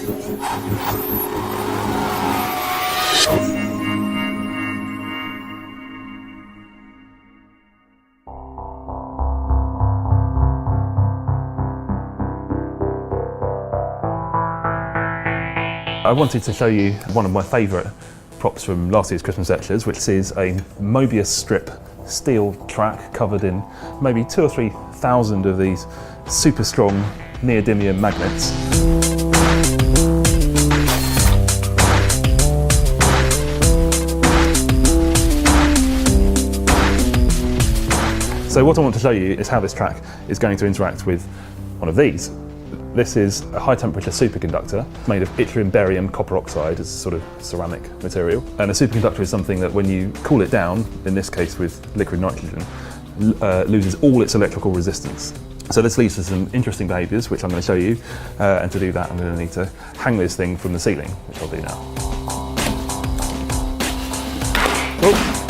I wanted to show you one of my favourite props from last year's Christmas lectures, which is a Mobius strip steel track covered in maybe 2,000 or 3,000 of these super strong neodymium magnets. So what I want to show you is how this track is going to interact with one of these. This is a high temperature superconductor made of yttrium barium copper oxide as a sort of ceramic material. And a superconductor is something that when you cool it down, in this case with liquid nitrogen, loses all its electrical resistance. So this leads to some interesting behaviours, which I'm going to show you. And to do that, I'm going to need to hang this thing from the ceiling, which I'll do now. Oh.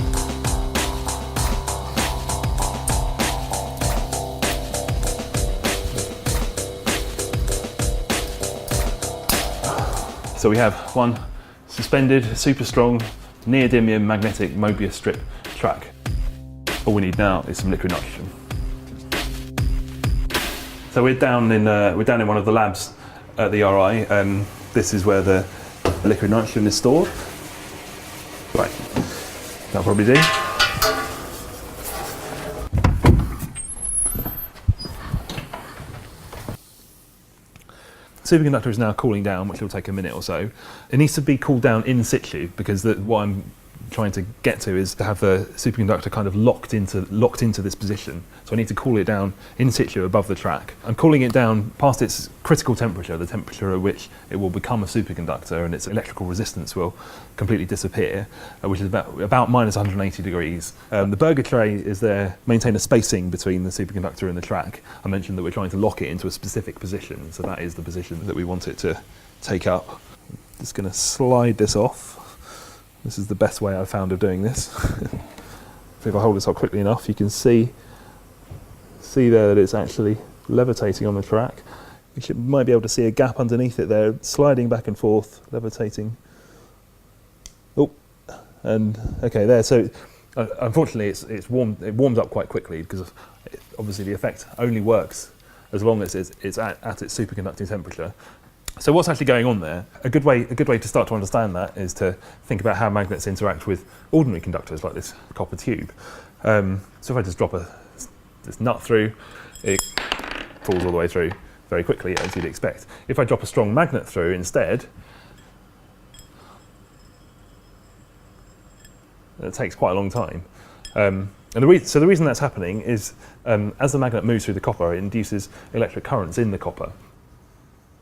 So we have one suspended, super strong, neodymium magnetic Mobius strip track. All we need now is some liquid nitrogen. So we're down in one of the labs at the RI. This is where the liquid nitrogen is stored. Right, that'll probably do. Superconductor is now cooling down, which will take a minute or so. It needs to be cooled down in situ because what I'm trying to get to is to have the superconductor kind of locked into this position. So I need to cool it down in situ above the track. I'm cooling it down past its critical temperature, the temperature at which it will become a superconductor and its electrical resistance will completely disappear, which is about minus 180 degrees. The burger tray is there, maintain a spacing between the superconductor and the track. I mentioned that we're trying to lock it into a specific position, so that is the position that we want it to take up. Just going to slide this off. This is the best way I've found of doing this. If I hold this up quickly enough, you can see there that it's actually levitating on the track. You might be able to see a gap underneath it there, sliding back and forth, levitating. Oh, and okay, there. So unfortunately, it warms up quite quickly because obviously the effect only works as long as it's at its superconducting temperature. So what's actually going on there? A good way to start to understand that is to think about how magnets interact with ordinary conductors like this copper tube. So if I just drop this nut through, it falls all the way through very quickly, as you'd expect. If I drop a strong magnet through instead, it takes quite a long time. So the reason that's happening is as the magnet moves through the copper, it induces electric currents in the copper.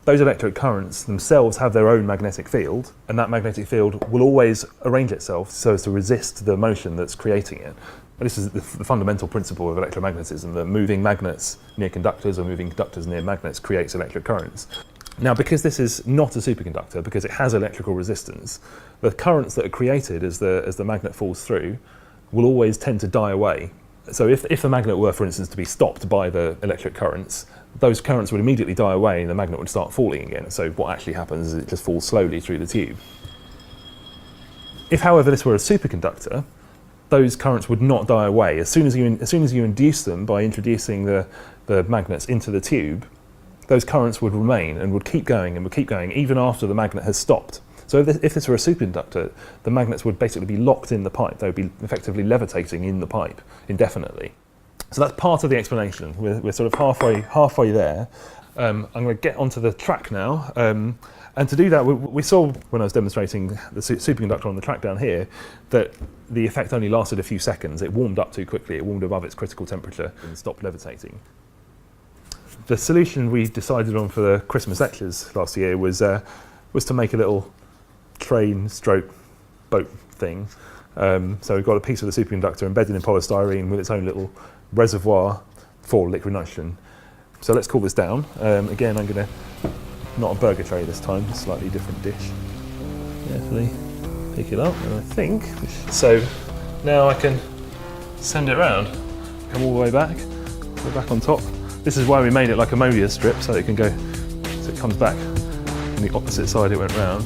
Those electric currents themselves have their own magnetic field, and that magnetic field will always arrange itself so as to resist the motion that's creating it. And this is the fundamental principle of electromagnetism, that moving magnets near conductors or moving conductors near magnets creates electric currents. Now, because this is not a superconductor, because it has electrical resistance, the currents that are created as the magnet falls through will always tend to die away. So if the magnet were, for instance, to be stopped by the electric currents, those currents would immediately die away and the magnet would start falling again. So what actually happens is it just falls slowly through the tube. If, however, this were a superconductor, those currents would not die away. As soon as you induce them by introducing the magnets into the tube, those currents would remain and would keep going even after the magnet has stopped. So if this were a superconductor, the magnets would basically be locked in the pipe. They would be effectively levitating in the pipe indefinitely. So that's part of the explanation. We're sort of halfway there. I'm going to get onto the track now. And to do that, we saw when I was demonstrating the superconductor on the track down here that the effect only lasted a few seconds. It warmed up too quickly. It warmed above its critical temperature and stopped levitating. The solution we decided on for the Christmas lectures last year was to make a little train/boat thing. So we've got a piece of the superconductor embedded in polystyrene with its own little reservoir for liquid nitrogen. So let's cool this down. Again, I'm going to, not a burger tray this time, a slightly different dish. Carefully pick it up, and I think, so now I can send it around, come all the way back, go back on top. This is why we made it like a Mobius strip, so it can go, so it comes back and the opposite side it went round.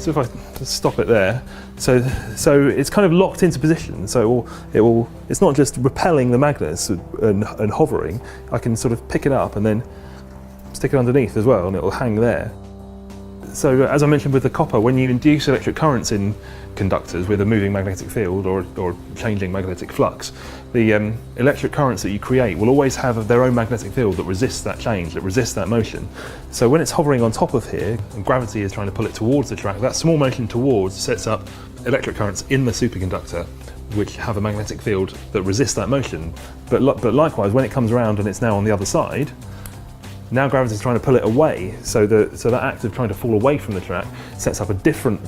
So if I just stop it there, so it's kind of locked into position. So it's not just repelling the magnets and hovering. I can sort of pick it up and then stick it underneath as well, and it will hang there. So as I mentioned with the copper, when you induce electric currents in conductors with a moving magnetic field or changing magnetic flux, the electric currents that you create will always have their own magnetic field that resists that change, that resists that motion. So when it's hovering on top of here and gravity is trying to pull it towards the track, that small motion towards sets up electric currents in the superconductor which have a magnetic field that resists that motion. But likewise, when it comes around and it's now on the other side, now gravity is trying to pull it away, so that act of trying to fall away from the track sets up a different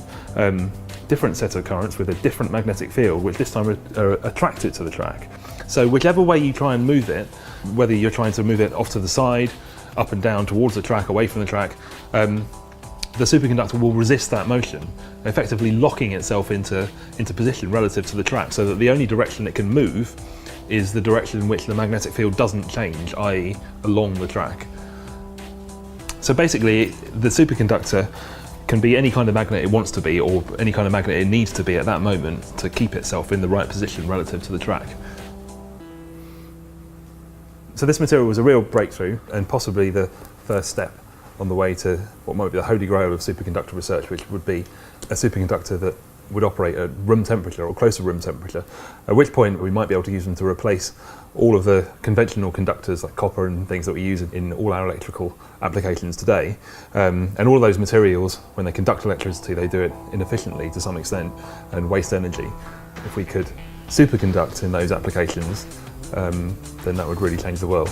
set of currents with a different magnetic field, which this time are attracted to the track. So whichever way you try and move it, whether you're trying to move it off to the side, up and down towards the track, away from the track, the superconductor will resist that motion, effectively locking itself into position relative to the track, so that the only direction it can move is the direction in which the magnetic field doesn't change, i.e. along the track. So basically, the superconductor can be any kind of magnet it wants to be, or any kind of magnet it needs to be at that moment to keep itself in the right position relative to the track. So this material was a real breakthrough, and possibly the first step on the way to what might be the holy grail of superconductor research, which would be a superconductor that would operate at room temperature or close to room temperature, at which point we might be able to use them to replace all of the conventional conductors like copper and things that we use in all our electrical applications today. And all of those materials, when they conduct electricity, they do it inefficiently to some extent and waste energy. If we could superconduct in those applications, then that would really change the world.